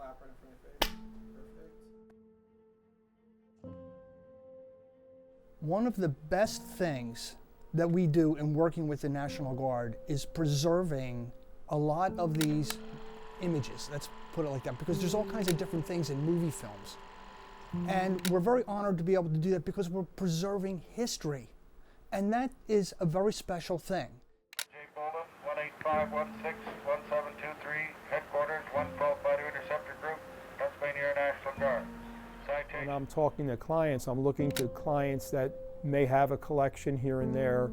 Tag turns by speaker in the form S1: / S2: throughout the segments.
S1: clap right in front of your face. Perfect. One of the best things that we do in working with the National Guard is preserving a lot of these images, let's put it like that, because there's all kinds of different things in movie films. And we're very honored to be able to do that because we're preserving history. And that is a very special thing.
S2: J. Bolden, 185161723, headquarters, 112 Fighter Interceptor Group, Pennsylvania Air National Guard. Citation.
S3: When I'm talking to clients, I'm looking to clients that may have a collection here and there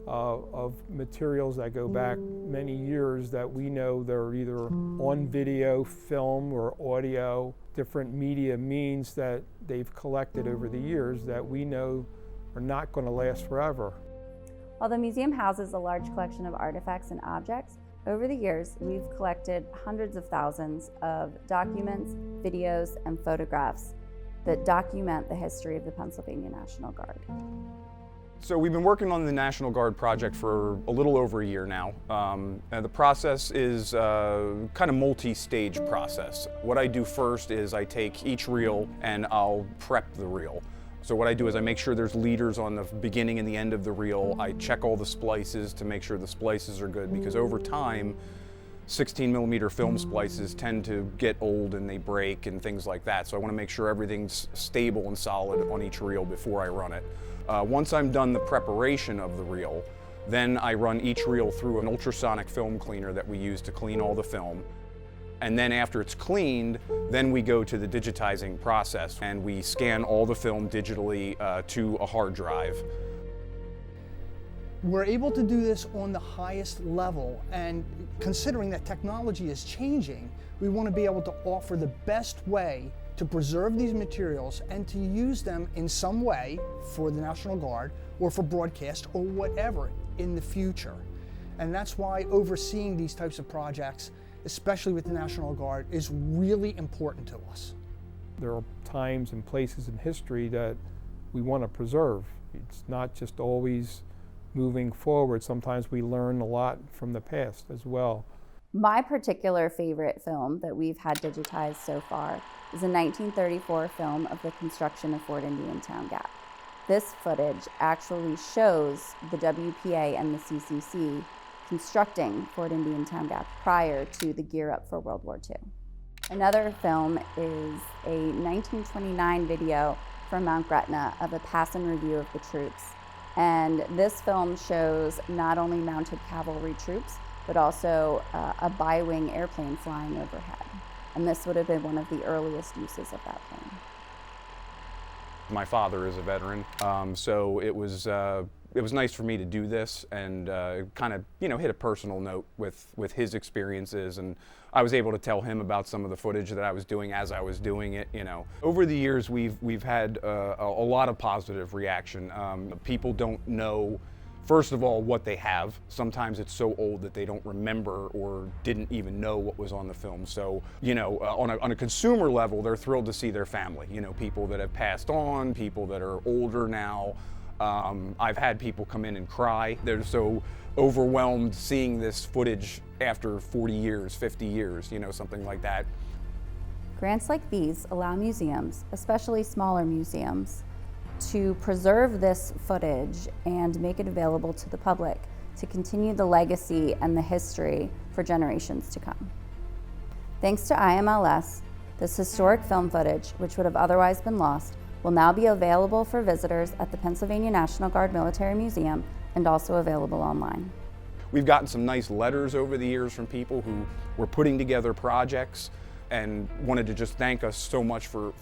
S3: of materials that go back many years that we know they're either on video, film, or audio, different media means that they've collected over the years that we know are not going to last forever.
S4: While the museum houses a large collection of artifacts and objects, over the years we've collected hundreds of thousands of documents, videos, and photographs that document the history of the Pennsylvania National Guard.
S5: So we've been working on the National Guard project for a little over a year now. And the process is kind of multi-stage process. What I do first is I take each reel and I'll prep the reel. So what I do is I make sure there's leaders on the beginning and the end of the reel. I check all the splices to make sure the splices are good, because over time 16mm film splices tend to get old and they break and things like that. So I want to make sure everything's stable and solid on each reel before I run it. Once I'm done the preparation of the reel, then I run each reel through an ultrasonic film cleaner that we use to clean all the film. And then after it's cleaned, then we go to the digitizing process and we scan all the film digitally to a hard drive.
S1: We're able to do this on the highest level, and considering that technology is changing, we want to be able to offer the best way to preserve these materials and to use them in some way for the National Guard or for broadcast or whatever in the future. And that's why overseeing these types of projects, especially with the National Guard, is really important to us.
S3: There are times and places in history that we want to preserve. It's not just always moving forward. Sometimes we learn a lot from the past as well.
S4: My particular favorite film that we've had digitized so far is a 1934 film of the construction of Fort Indiantown Gap. This footage actually shows the WPA and the CCC constructing Fort Indiantown Gap prior to the gear up for World War II. Another film is a 1929 video from Mount Gretna of a pass and review of the troops. And this film shows not only mounted cavalry troops, but also a bi-wing airplane flying overhead. And this would have been one of the earliest uses of that plane.
S5: My father is a veteran, so it was nice for me to do this and kind of, hit a personal note with his experiences, and I was able to tell him about some of the footage that I was doing as I was doing it. Over the years, we've had a lot of positive reaction. People don't know, first of all, what they have. Sometimes it's so old that they don't remember or didn't even know what was on the film. So, on a consumer level, they're thrilled to see their family. People that have passed on, people that are older now. I've had people come in and cry. They're so overwhelmed seeing this footage after 40 years, 50 years, something like that.
S4: Grants like these allow museums, especially smaller museums, to preserve this footage and make it available to the public to continue the legacy and the history for generations to come. Thanks to IMLS, this historic film footage, which would have otherwise been lost, will now be available for visitors at the Pennsylvania National Guard Military Museum and also available online.
S5: We've gotten some nice letters over the years from people who were putting together projects and wanted to just thank us so much for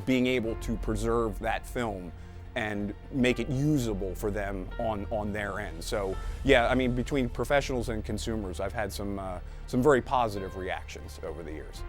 S5: being able to preserve that film and make it usable for them on their end. So yeah, between professionals and consumers, I've had some very positive reactions over the years.